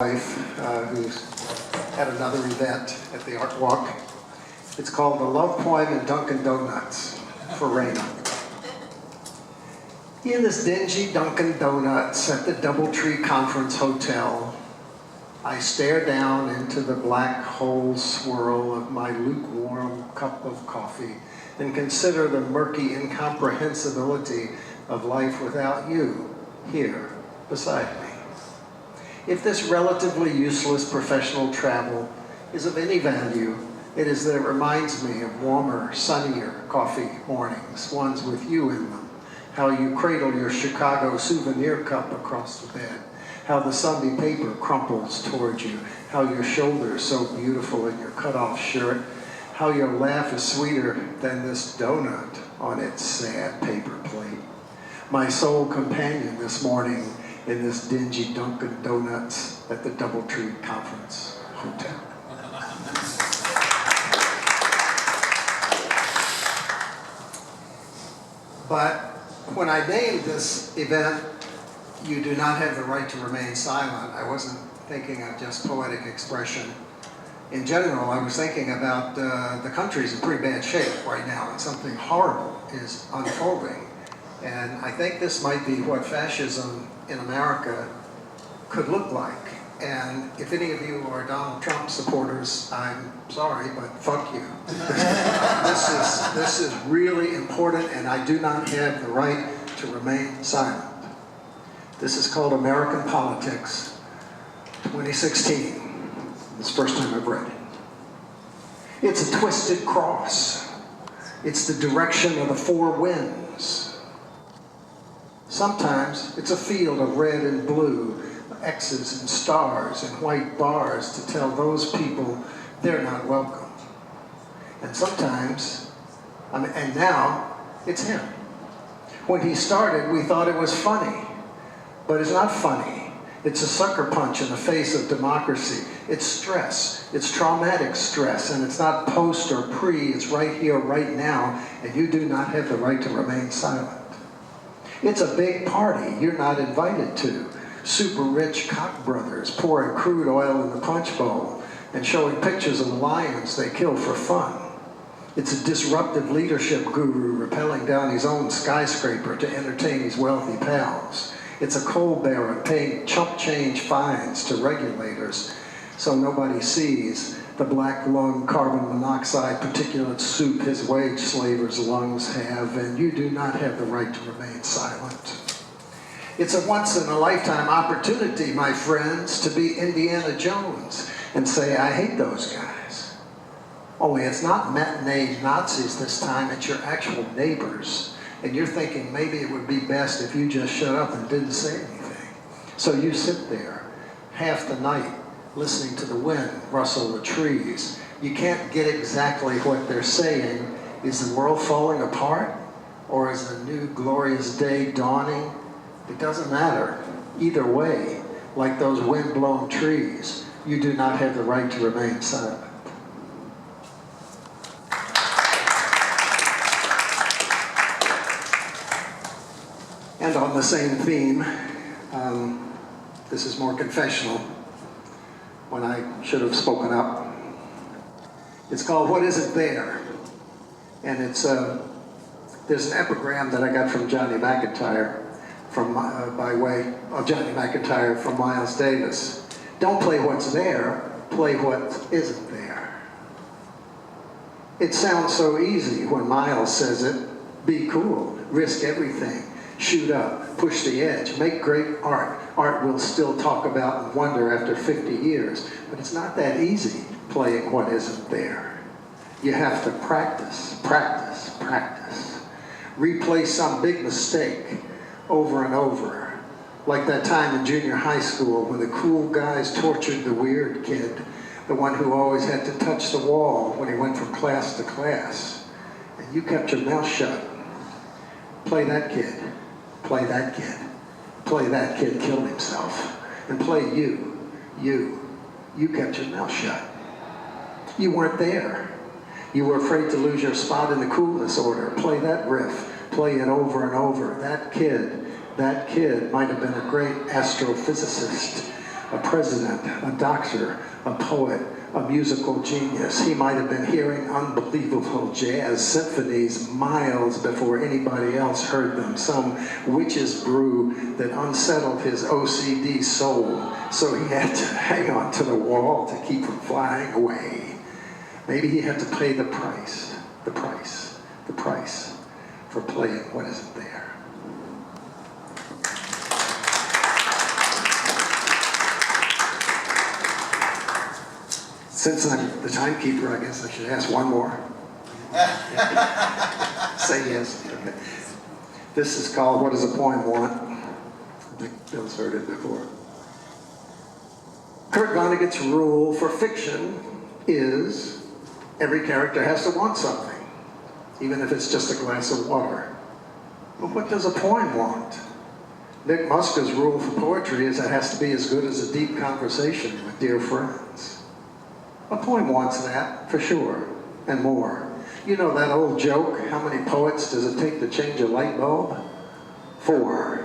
wife who's at another event at the Art Walk. It's called The Love Poem in Dunkin' Donuts for Raina. In this dingy Dunkin' Donuts at the Doubletree Conference Hotel, I stare down into the black hole swirl of my lukewarm cup of coffee and consider the murky incomprehensibility of life without you here beside me. If this relatively useless professional travel is of any value, it is that it reminds me of warmer, sunnier coffee mornings, ones with you in them, how you cradle your Chicago souvenir cup across the bed, how the Sunday paper crumples towards you, how your shoulders so beautiful in your cut-off shirt, how your laugh is sweeter than this donut on its sad paper plate. My sole companion this morning in this dingy Dunkin' Donuts at the Doubletree Conference Hotel. But when I named this event, "You Do Not Have the Right to Remain Silent," I wasn't thinking of just poetic expression. In general, I was thinking about the country's in pretty bad shape right now, and something horrible is unfolding. And I think this might be what fascism in America could look like. And if any of you are Donald Trump supporters, I'm sorry, but fuck you. This is really important, and I do not have the right to remain silent. This is called American Politics, 2016. It's the first time I've read it. It's a twisted cross. It's the direction of the four winds. Sometimes it's a field of red and blue, X's and stars and white bars to tell those people they're not welcome. And sometimes, and now, it's him. When he started, we thought it was funny, but it's not funny. It's a sucker punch in the face of democracy. It's stress. It's traumatic stress, and it's not post or pre, it's right here, right now, and you do not have the right to remain silent. It's a big party you're not invited to. Super rich cock brothers pouring crude oil in the punch bowl and showing pictures of lions they kill for fun. It's a disruptive leadership guru rappelling down his own skyscraper to entertain his wealthy pals. It's a coal baron paying chump change fines to regulators so nobody sees the black lung carbon monoxide particulate soup his wage slavers' lungs have, and you do not have the right to remain silent. It's a once-in-a-lifetime opportunity, my friends, to be Indiana Jones and say, I hate those guys. Only it's not matinee Nazis this time, it's your actual neighbors. And you're thinking maybe it would be best if you just shut up and didn't say anything. So you sit there half the night listening to the wind rustle the trees. You can't get exactly what they're saying. Is the world falling apart? Or is a new glorious day dawning? It doesn't matter. Either way, like those wind-blown trees, you do not have the right to remain silent. And on the same theme, this is more confessional, when I should have spoken up. It's called What Isn't There? And it's there's an epigram that I got from Johnny McIntyre, by way of Johnny McIntyre from Miles Davis. Don't play what's there, play what isn't there. It sounds so easy when Miles says it. Be cool, risk everything, shoot up, push the edge, make great art. Art we'll still talk about and wonder after 50 years. But it's not that easy playing what isn't there. You have to practice, practice, practice. Replay some big mistake over and over. Like that time in junior high school when the cool guys tortured the weird kid, the one who always had to touch the wall when he went from class to class. And you kept your mouth shut. Play that kid. Play that kid. Play that kid killed himself. And play you. You kept your mouth shut. You weren't there. You were afraid to lose your spot in the coolness order. Play that riff. Play it over and over. That kid might have been a great astrophysicist a president, a doctor, a poet, a musical genius. He might have been hearing unbelievable jazz symphonies miles before anybody else heard them. Some witch's brew that unsettled his OCD soul, so he had to hang on to the wall to keep from flying away. Maybe he had to pay the price for playing what isn't there. Since I'm the timekeeper, I guess I should ask one more. Say yes. Okay. This is called What Does a Poem Want? I think Bill's heard it before. Kurt Vonnegut's rule for fiction is every character has to want something, even if it's just a glass of water. But what does a poem want? Nick Muska's rule for poetry is it has to be as good as a deep conversation with dear friends. A poem wants that, for sure, and more. You know that old joke, how many poets does it take to change a light bulb? 4.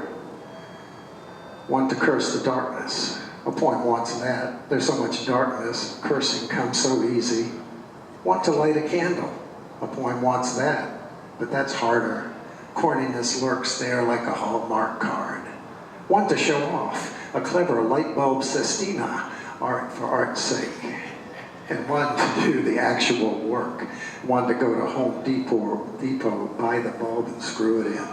One to curse the darkness. A poem wants that. There's so much darkness, cursing comes so easy. One to light a candle. A poem wants that, but that's harder. Corniness lurks there like a Hallmark card. One to show off. A clever light bulb sestina, art for art's sake. And one to do the actual work. One to go to Home Depot, buy the bulb and screw it in.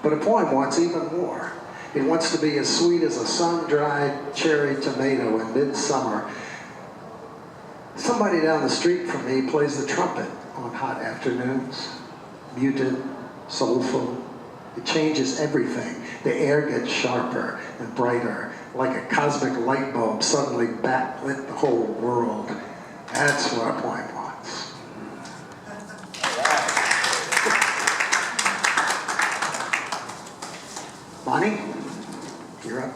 But a poem wants even more. It wants to be as sweet as a sun-dried cherry tomato in midsummer. Somebody down the street from me plays the trumpet on hot afternoons. Muted, soulful. It changes everything. The air gets sharper and brighter, like a cosmic light bulb suddenly backlit the whole world. That's what a poem wants. Bonnie, you're up.